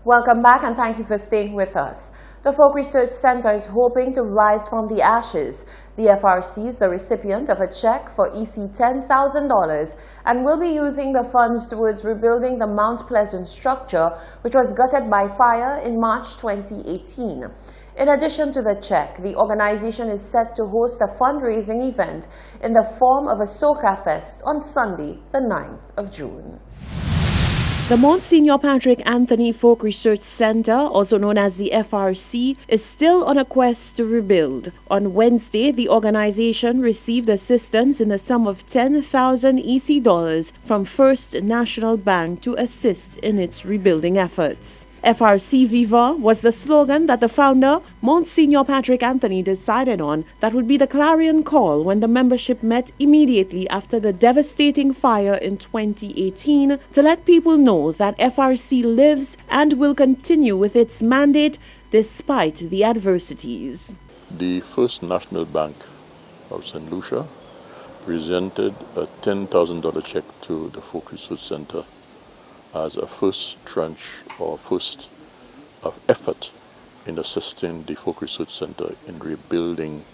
Welcome back and thank you for staying with us. The Folk Research Center is hoping to rise from the ashes. The FRC is the recipient of a check for EC $10,000 and will be using the funds towards rebuilding the Mount Pleasant structure, which was gutted by fire in March 2018. In addition to the check, the organization is set to host a fundraising event in the form of a Soca Fest on Sunday, the 9th of June. The Monsignor Patrick Anthony Folk Research Center, also known as the FRC, is still on a quest to rebuild. On Wednesday, the organization received assistance in the sum of 10,000 EC dollars from First National Bank to assist in its rebuilding efforts. FRC Viva was the slogan that the founder, Monsignor Patrick Anthony, decided on that would be the clarion call when the membership met immediately after the devastating fire in 2018 to let people know that FRC lives and will continue with its mandate despite the adversities. The First National Bank of St. Lucia presented a $10,000 check to the Folk Research Center as a first tranche or first of effort in assisting the Folk Research Center in rebuilding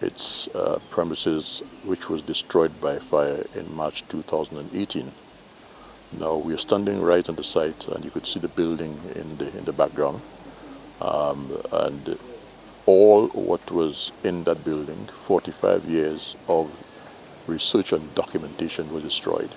its premises, which was destroyed by fire in March 2018. Now we are standing right on the site, and you could see the building in the background, and all what was in that building, 45 years of research and documentation, was destroyed.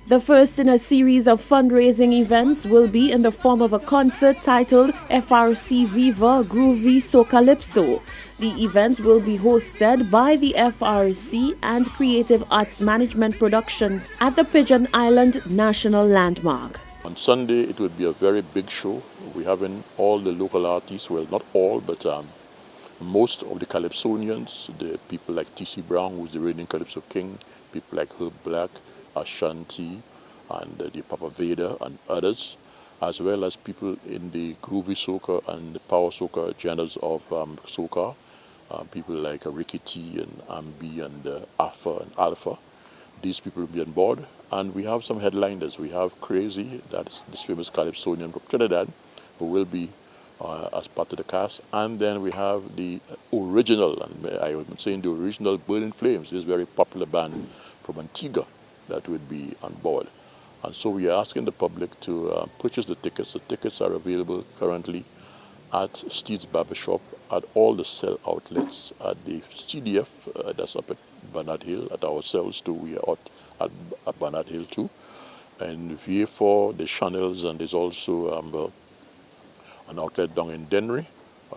The first in a series of fundraising events will be in the form of a concert titled FRC Viva Groovy Socalypso. The event will be hosted by the FRC and Creative Arts Management Production at the Pigeon Island National Landmark. On Sunday, it will be a very big show. We're having all the local artists, well, not all, but most of the Calypsonians, the people like T.C. Brown, who's the reigning Calypso King, people like Herb Black, Ashanti, and the Papa Veda and others, as well as people in the groovy soca and the power soca genres of soca, people like Ricky T and Ambi and Alpha. These people will be on board, and we have some headliners. We have Crazy, that's this famous Calypsonian from Trinidad, who will be as part of the cast, and then we have the original, and I would say the original Burning Flames, this very popular band from Antigua, that would be on board. And so we are asking the public to purchase the tickets. The tickets are available currently at Steed's Barbershop, at all the cell outlets, at the CDF, that's up at Bernard Hill, at ourselves too, we are out at Bernard Hill too, and VA4, the Channels, and there's also an outlet down in Dennery,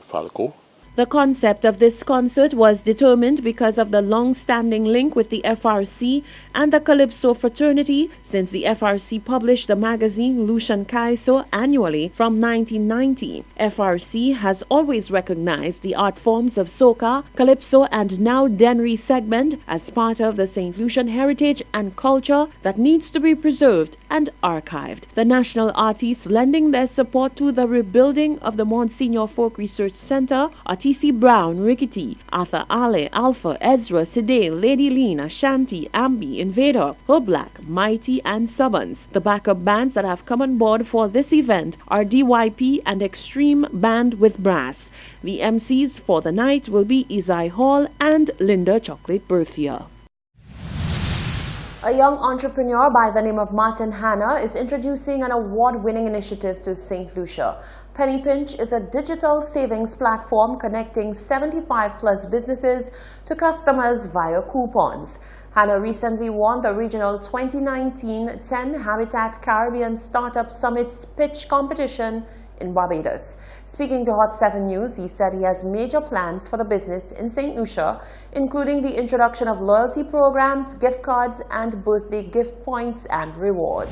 Falco. The concept of this concert was determined because of the long-standing link with the FRC and the Calypso fraternity, since the FRC published the magazine Lucian Kaiso annually from 1990. FRC has always recognized the art forms of soca, calypso, and now Dennery segment as part of the St. Lucian heritage and culture that needs to be preserved and archived. The national artists lending their support to the rebuilding of the Monsignor Folk Research Center are T.C. Brown, Rickety, Arthur Ale, Alpha, Ezra, Sidale, Lady Lean, Ashanti, Ambi, Invader, Herb Black, Mighty, and Subbons. The backup bands that have come on board for this event are DYP and Extreme Band with Brass. The MCs for the night will be Izai Hall and Linda Chocolate Berthia. A young entrepreneur by the name of Martin Hanna is introducing an award-winning initiative to St. Lucia. Penny Pinch is a digital savings platform connecting 75-plus businesses to customers via coupons. Hanna recently won the regional 2019 10 Habitat Caribbean Startup Summit's pitch competition in Barbados. Speaking to Hot 7 News, he said he has major plans for the business in St. Lucia, including the introduction of loyalty programs, gift cards, and birthday gift points and rewards.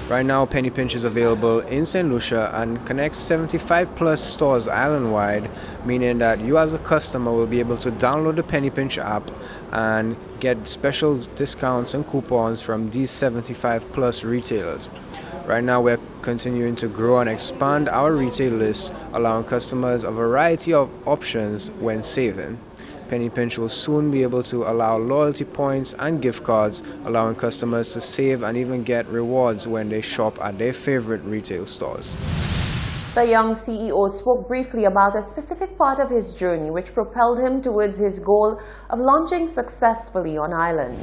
Right now, Penny Pinch is available in St. Lucia and connects 75 plus stores island-wide, meaning that you as a customer will be able to download the Penny Pinch app and get special discounts and coupons from these 75 plus retailers. Right now, we're continuing to grow and expand our retail list, allowing customers a variety of options when saving. Penny Pinch will soon be able to allow loyalty points and gift cards, allowing customers to save and even get rewards when they shop at their favorite retail stores. The young CEO spoke briefly about a specific part of his journey which propelled him towards his goal of launching successfully on island.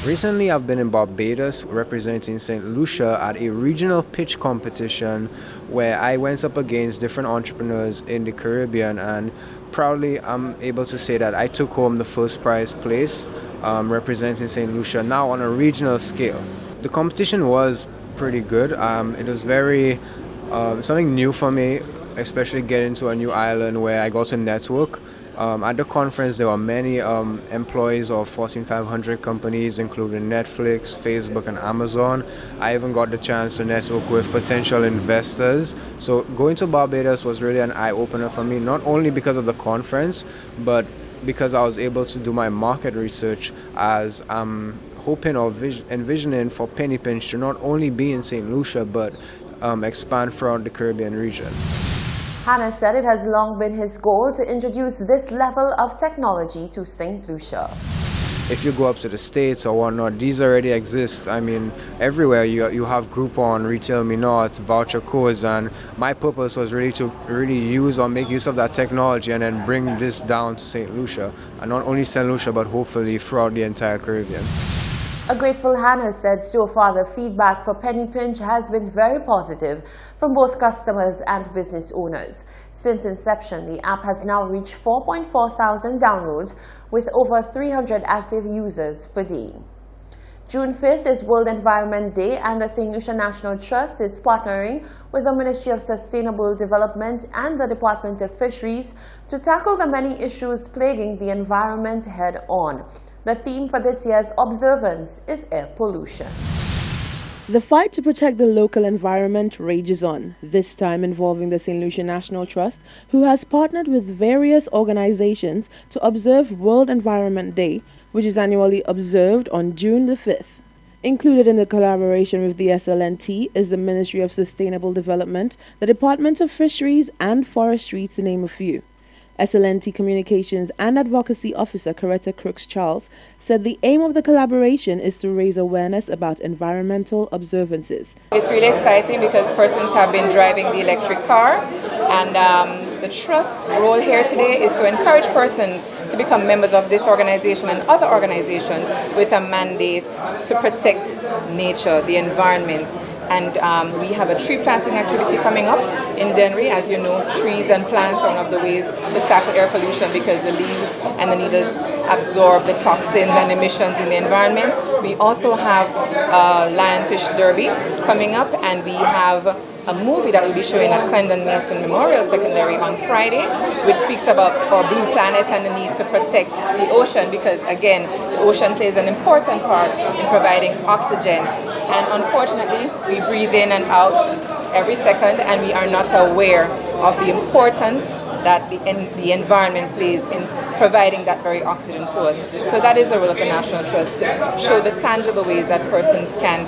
Recently, I've been in Barbados representing St. Lucia at a regional pitch competition where I went up against different entrepreneurs in the Caribbean, and proudly I'm able to say that I took home the first prize place representing St. Lucia now on a regional scale. The competition was pretty good. It was very something new for me, especially getting to a new island where I got to network. At the conference, there were many employees of Fortune 500 companies, including Netflix, Facebook, and Amazon. I even got the chance to network with potential investors. So going to Barbados was really an eye-opener for me, not only because of the conference, but because I was able to do my market research, as I'm hoping or envisioning for Penny Pinch to not only be in St. Lucia, but expand throughout the Caribbean region. Hannah said it has long been his goal to introduce this level of technology to St. Lucia. If you go up to the States or whatnot, these already exist. I mean, everywhere you have Groupon, Retail Me Not, voucher codes, and my purpose was really to use or make use of that technology and then bring this down to St. Lucia. And not only St. Lucia, but hopefully throughout the entire Caribbean. A grateful Hannah said so far the feedback for Penny Pinch has been very positive from both customers and business owners. Since inception, the app has now reached 4.4 thousand downloads with over 300 active users per day. June 5th is World Environment Day, and the St. Lucia National Trust is partnering with the Ministry of Sustainable Development and the Department of Fisheries to tackle the many issues plaguing the environment head-on. The theme for this year's observance is air pollution. The fight to protect the local environment rages on, this time involving the St. Lucia National Trust, who has partnered with various organizations to observe World Environment Day, which is annually observed on June the 5th. Included in the collaboration with the SLNT is the Ministry of Sustainable Development, the Department of Fisheries and Forestry, to name a few. SLNT Communications and Advocacy Officer Coretta Crooks-Charles said the aim of the collaboration is to raise awareness about environmental observances. It's really exciting because persons have been driving the electric car, and the Trust's role here today is to encourage persons to become members of this organization and other organizations with a mandate to protect nature, the environment. And we have a tree planting activity coming up in Dennery. As you know, trees and plants are one of the ways to tackle air pollution because the leaves and the needles absorb the toxins and emissions in the environment. We also have a lionfish derby coming up, and we have a movie that will be showing at Clendon Mason Memorial Secondary on Friday, which speaks about our blue planet and the need to protect the ocean because, again, the ocean plays an important part in providing oxygen. And unfortunately, we breathe in and out every second, and we are not aware of the importance that the environment plays in providing that very oxygen to us. So that is the role of the National Trust, to show the tangible ways that persons can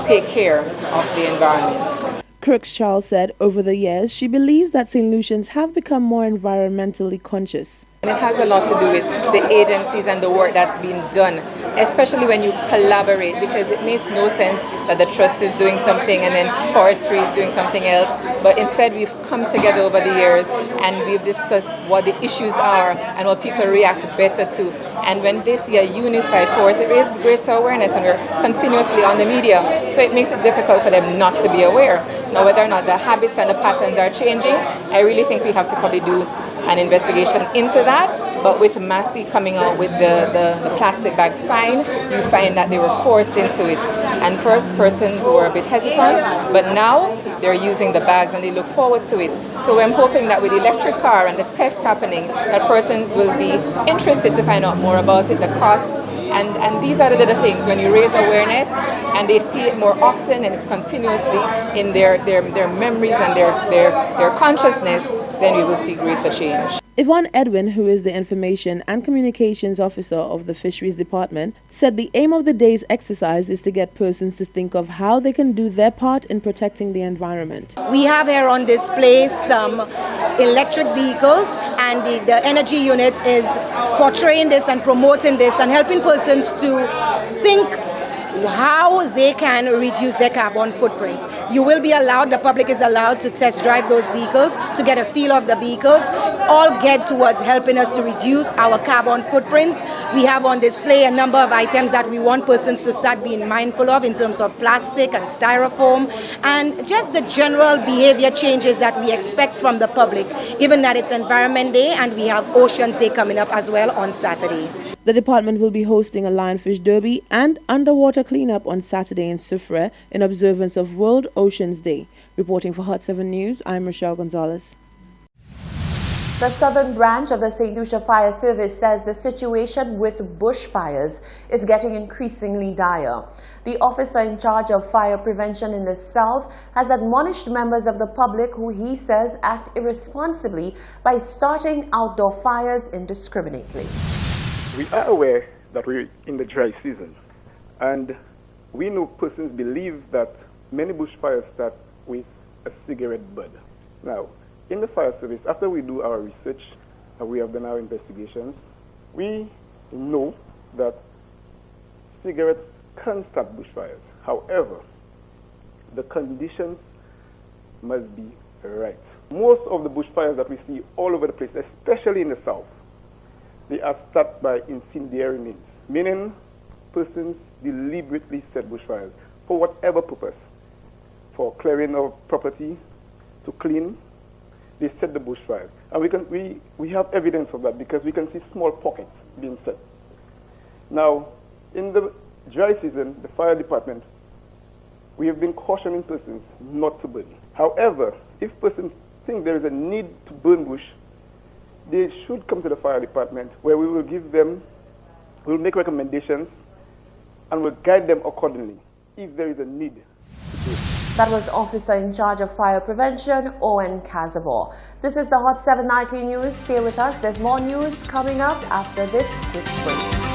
take care of the environment. Crooks-Charles said over the years she believes that St. Lucians have become more environmentally conscious. And it has a lot to do with the agencies and the work that's being done, especially when you collaborate, because it makes no sense that the Trust is doing something and then forestry is doing something else. But instead we've come together over the years and we've discussed what the issues are and what people react better to. And when they see a unified force, it raises greater awareness, and we're continuously on the media. So it makes it difficult for them not to be aware. Now, whether or not the habits and the patterns are changing, I really think we have to probably do an investigation into that. But with Massey coming out with the plastic bag fine, you find that they were forced into it. And first, persons were a bit hesitant, but now they're using the bags and they look forward to it. So I'm hoping that with the electric car and the test happening, that persons will be interested to find out more about it, the cost. And these are the little things. When you raise awareness and they see it more often and it's continuously in their memories and their consciousness, then we will see greater change. Yvonne Edwin, who is the Information and Communications Officer of the Fisheries Department, said the aim of the day's exercise is to get persons to think of how they can do their part in protecting the environment. We have here on display some electric vehicles, and the energy unit is portraying this and promoting this and helping persons to think how they can reduce their carbon footprints. You will be allowed, the public is allowed to test drive those vehicles, to get a feel of the vehicles, all get towards helping us to reduce our carbon footprint. We have on display a number of items that we want persons to start being mindful of in terms of plastic and styrofoam, and just the general behavior changes that we expect from the public, given that it's Environment Day and we have Oceans Day coming up as well on Saturday. The department will be hosting a lionfish derby and underwater cleanup on Saturday in Soufrière in observance of World Oceans Day. Reporting for Hot 7 News, I'm Rochelle Gonzalez. The southern branch of the St. Lucia Fire Service says the situation with bushfires is getting increasingly dire. The officer in charge of fire prevention in the south has admonished members of the public who he says act irresponsibly by starting outdoor fires indiscriminately. We are aware that we're in the dry season, and we know persons believe that many bushfires start with a cigarette butt. Now, in the fire service, after we do our research and we have done our investigations, we know that cigarettes can start bushfires. However, the conditions must be right. Most of the bushfires that we see all over the place, especially in the south, they are started by incendiary means, meaning persons deliberately set bushfires for whatever purpose, for clearing of property, to clean. They set the bushfires, and we have evidence of that because we can see small pockets being set. Now, in the dry season, the fire department, we have been cautioning persons not to burn. However, if persons think there is a need to burn bush, they should come to the fire department, where we will we'll make recommendations and we'll guide them accordingly if there is a need to do it. That was Officer in charge of fire prevention, Owen Casabor. This is the Hot 7 Nightly News. Stay with us. There's more news coming up after this quick break.